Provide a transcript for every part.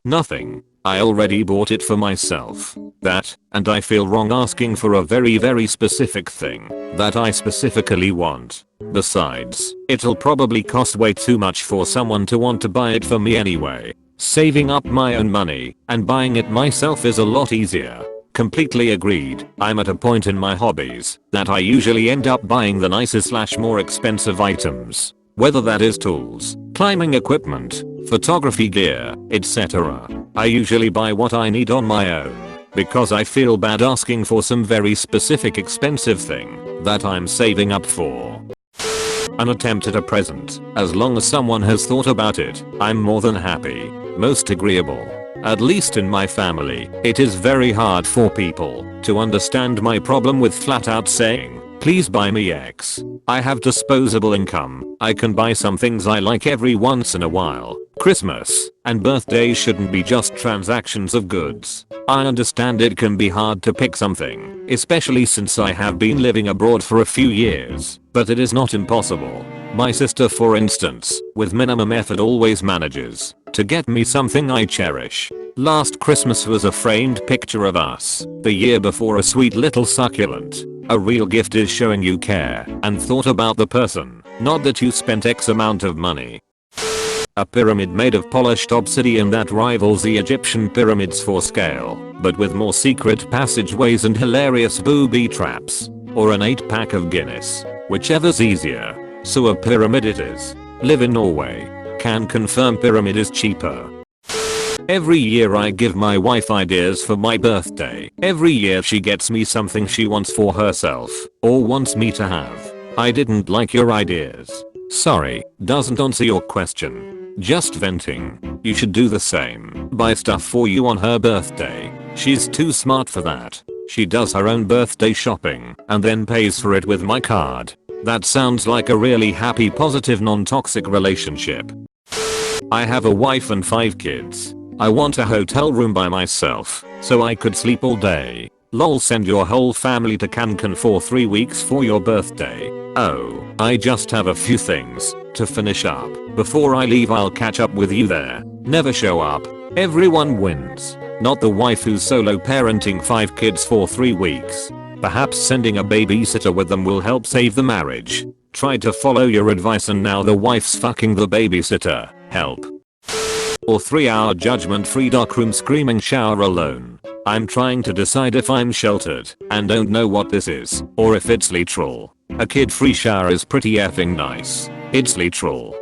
Nothing. I already bought it for myself. That, and I feel wrong asking for a very specific thing that I specifically want. Besides, it'll probably cost way too much for someone to want to buy it for me anyway. Saving up my own money and buying it myself is a lot easier. Completely agreed. I'm at a point in my hobbies that I usually end up buying the nicer/more expensive items. Whether that is tools, climbing equipment, photography gear, etc. I usually buy what I need on my own because I feel bad asking for some very specific expensive thing that I'm saving up for. An attempt at a present, as long as someone has thought about it, I'm more than happy. Most agreeable. At least in my family, it is very hard for people to understand my problem with flat out saying, please buy me X. I have disposable income. I can buy some things I like every once in a while. Christmas and birthdays shouldn't be just transactions of goods. I understand it can be hard to pick something, especially since I have been living abroad for a few years, but it is not impossible. My sister, for instance, with minimum effort always manages to get me something I cherish. Last Christmas was a framed picture of us. The year before, a sweet little succulent. A real gift is showing you care and thought about the person, not that you spent X amount of money. A pyramid made of polished obsidian that rivals the Egyptian pyramids for scale, but with more secret passageways and hilarious booby traps. Or an 8-pack of Guinness. Whichever's easier. So a pyramid it is. Live in Norway. Can confirm pyramid is cheaper. Every year I give my wife ideas for my birthday. Every year she gets me something she wants for herself or wants me to have. I didn't like your ideas. Sorry, doesn't answer your question. Just venting. You should do the same. Buy stuff for you on her birthday. She's too smart for that. She does her own birthday shopping and then pays for it with my card. That sounds like a really happy, positive, non-toxic relationship. I have a wife and 5 kids. I want a hotel room by myself so I could sleep all day. Lol, send your whole family to Cancun for 3 weeks for your birthday. Oh, I just have a few things to finish up. Before I leave, I'll catch up with you there. Never show up. Everyone wins. Not the wife who's solo parenting 5 kids for 3 weeks. Perhaps sending a babysitter with them will help save the marriage. Tried to follow your advice and now the wife's fucking the babysitter. Help. Or 3-hour judgment-free darkroom screaming shower alone. I'm trying to decide if I'm sheltered and don't know what this is, or if it's literal. A kid-free shower is pretty effing nice. It's literal.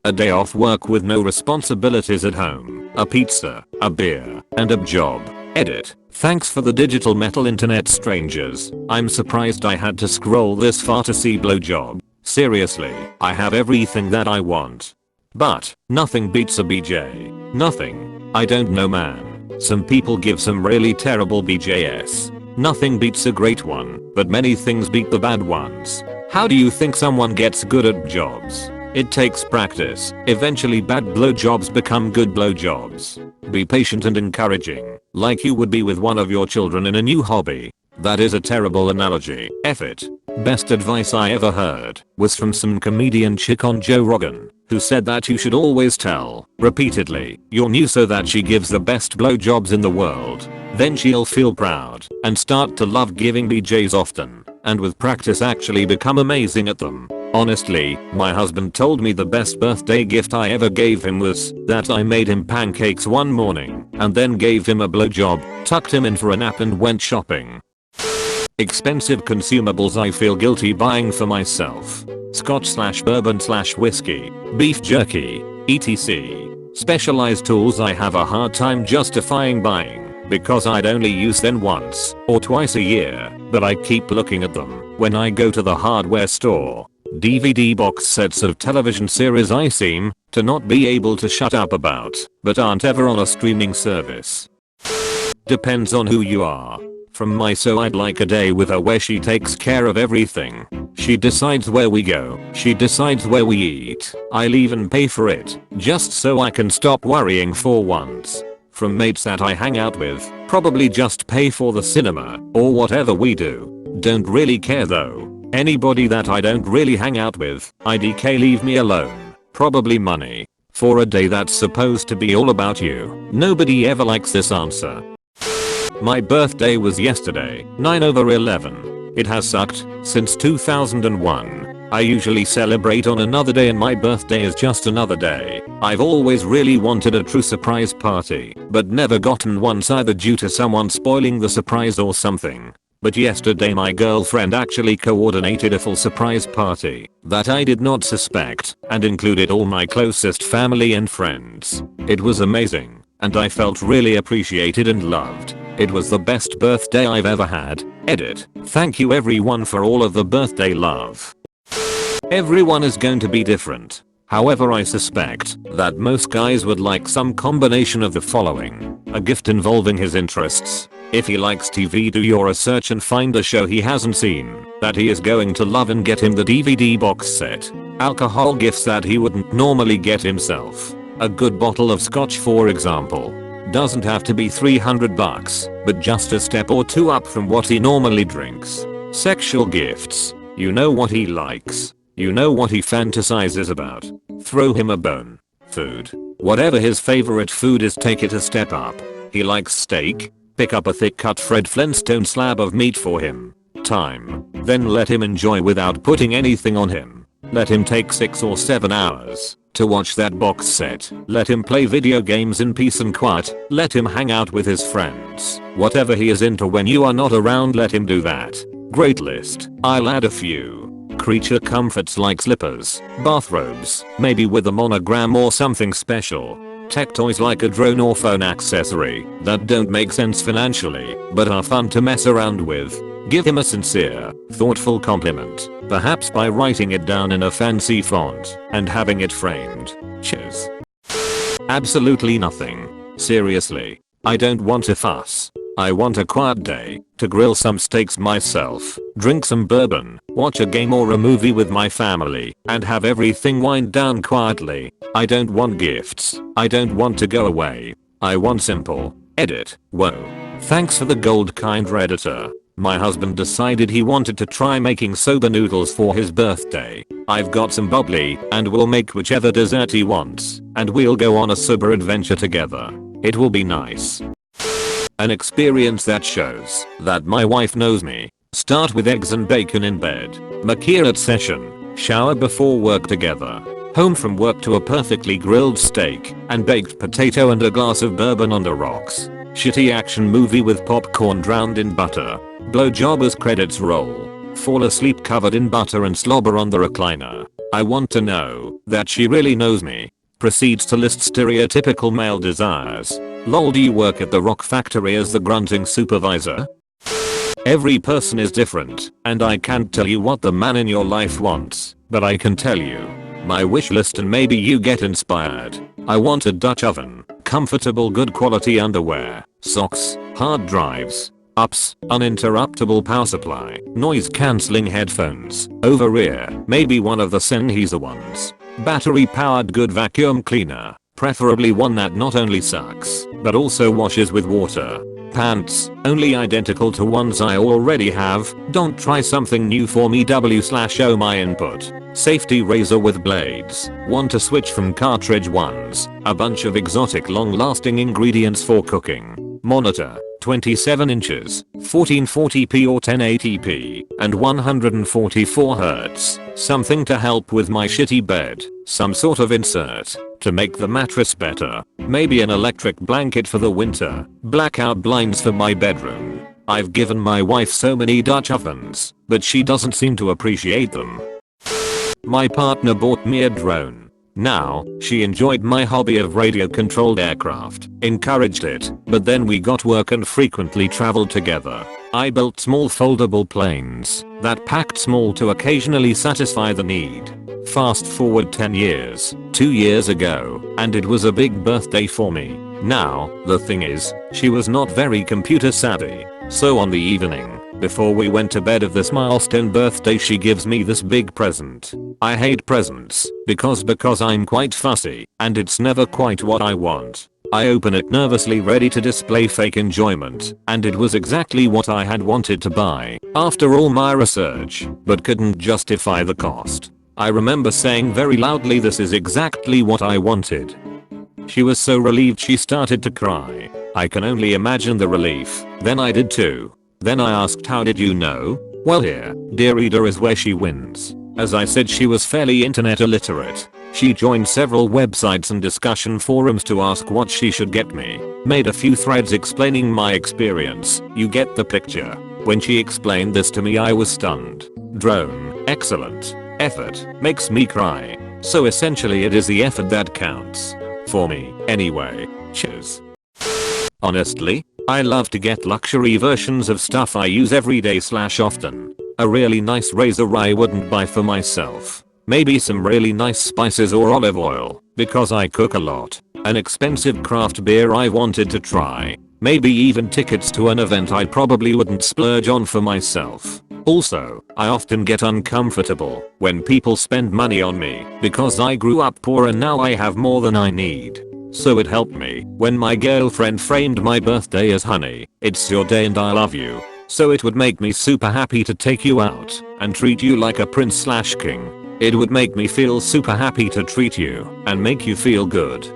A day off work with no responsibilities at home. A pizza, a beer, and a job. Edit. Thanks for the digital metal internet, strangers. I'm surprised I had to scroll this far to see blowjob. Seriously, I have everything that I want. But, nothing beats a BJ. Nothing. I don't know, man. Some people give some really terrible BJs. Nothing beats a great one, but many things beat the bad ones. How do you think someone gets good at jobs? It takes practice. Eventually bad blowjobs become good blowjobs. Be patient and encouraging, like you would be with one of your children in a new hobby. That is a terrible analogy. F it. Best advice I ever heard was from some comedian chick on Joe Rogan, who said that you should always tell, repeatedly, you're new so that she gives the best blowjobs in the world. Then she'll feel proud and start to love giving BJs often, and with practice actually become amazing at them. Honestly, my husband told me the best birthday gift I ever gave him was that I made him pancakes one morning and then gave him a blowjob, tucked him in for a nap and went shopping. Expensive consumables I feel guilty buying for myself. Scotch/bourbon/whiskey, beef jerky, etc. Specialized tools I have a hard time justifying buying because I'd only use them once or twice a year, but I keep looking at them when I go to the hardware store. DVD box sets of television series I seem to not be able to shut up about, but aren't ever on a streaming service. Depends on who you are. From my so I'd like a day with her where she takes care of everything. She decides where we go. She decides where we eat. I'll even pay for it, just so I can stop worrying for once. From mates that I hang out with, probably just pay for the cinema, or whatever we do. Don't really care though. Anybody that I don't really hang out with, IDK leave me alone. Probably money. For a day that's supposed to be all about you. Nobody ever likes this answer. My birthday was yesterday, 9/11. It has sucked since 2001. I usually celebrate on another day and my birthday is just another day. I've always really wanted a true surprise party, but never gotten one either due to someone spoiling the surprise or something. But yesterday my girlfriend actually coordinated a full surprise party that I did not suspect and included all my closest family and friends. It was amazing and I felt really appreciated and loved. It was the best birthday I've ever had. Edit. Thank you everyone for all of the birthday love. Everyone is going to be different. However, I suspect that most guys would like some combination of the following. A gift involving his interests. If he likes TV, do your research and find a show he hasn't seen that he is going to love and get him the DVD box set. Alcohol gifts that he wouldn't normally get himself. A good bottle of scotch, for example. Doesn't have to be $300, but just a step or two up from what he normally drinks. Sexual gifts. You know what he likes. You know what he fantasizes about. Throw him a bone. Food. Whatever his favorite food is, take it a step up. He likes steak? Pick up a thick cut Fred Flintstone slab of meat for him. Time. Then let him enjoy without putting anything on him. Let him take 6 or 7 hours to watch that box set. Let him play video games in peace and quiet. Let him hang out with his friends. Whatever he is into when you are not around, let him do that. Great list. I'll add a few. Creature comforts like slippers, bathrobes, maybe with a monogram or something special. Tech toys like a drone or phone accessory that don't make sense financially but are fun to mess around with. Give him a sincere, thoughtful compliment, perhaps by writing it down in a fancy font and having it framed. Cheers. Absolutely nothing. Seriously. I don't want a fuss. I want a quiet day to grill some steaks myself, drink some bourbon, watch a game or a movie with my family, and have everything wind down quietly. I don't want gifts. I don't want to go away. I want simple. Edit. Whoa. Thanks for the gold, kind Redditor. My husband decided he wanted to try making soba noodles for his birthday. I've got some bubbly and we'll make whichever dessert he wants, and we'll go on a soba adventure together. It will be nice. An experience that shows that my wife knows me. Start with eggs and bacon in bed. Makirat session. Shower before work together. Home from work to a perfectly grilled steak and baked potato and a glass of bourbon on the rocks. Shitty action movie with popcorn drowned in butter. Blowjob as credits roll. Fall asleep covered in butter and slobber on the recliner. I want to know that she really knows me. Proceeds to list stereotypical male desires. Lol, do you work at the rock factory as the grunting supervisor? Every person is different, and I can't tell you what the man in your life wants, but I can tell you my wish list and maybe you get inspired. I want a Dutch oven, comfortable good quality underwear, socks, hard drives, uninterruptible power supply, noise cancelling headphones, over-ear, maybe one of the Sennheiser ones, battery powered good vacuum cleaner, preferably one that not only sucks, but also washes with water. Pants, only identical to ones I already have. Don't try something new for me /oh my input. Safety razor with blades. Want to switch from cartridge ones. A bunch of exotic long-lasting ingredients for cooking. Monitor. 27 inches, 1440p or 1080p, and 144Hz. Something to help with my shitty bed. Some sort of insert to make the mattress better. Maybe an electric blanket for the winter. Blackout blinds for my bedroom. I've given my wife so many Dutch ovens, but she doesn't seem to appreciate them. My partner bought me a drone. Now, she enjoyed my hobby of radio-controlled aircraft, encouraged it, but then we got work and frequently traveled together. I built small foldable planes that packed small to occasionally satisfy the need. Fast forward 10 years, 2 years ago, and it was a big birthday for me. Now, the thing is, she was not very computer savvy, so on the evening before we went to bed of this milestone birthday, she gives me this big present. I hate presents because I'm quite fussy and it's never quite what I want. I open it nervously, ready to display fake enjoyment, and it was exactly what I had wanted to buy after all my research, but couldn't justify the cost. I remember saying very loudly, "This is exactly what I wanted." She was so relieved she started to cry. I can only imagine the relief. Then I did too. Then I asked, "How did you know?" Well, here, dear reader, is where she wins. As I said, she was fairly internet illiterate. She joined several websites and discussion forums to ask what she should get me. Made a few threads explaining my experience. You get the picture. When she explained this to me, I was stunned. Drone, excellent. Effort, makes me cry. So essentially it is the effort that counts. For me, anyway. Cheers. Honestly, I love to get luxury versions of stuff I use every day / often. A really nice razor I wouldn't buy for myself. Maybe some really nice spices or olive oil, because I cook a lot. An expensive craft beer I wanted to try. Maybe even tickets to an event I probably wouldn't splurge on for myself. Also, I often get uncomfortable when people spend money on me because I grew up poor and now I have more than I need. So it helped me when my girlfriend framed my birthday as "Honey, it's your day and I love you." So it would make me super happy to take you out and treat you like a prince / king. It would make me feel super happy to treat you and make you feel good.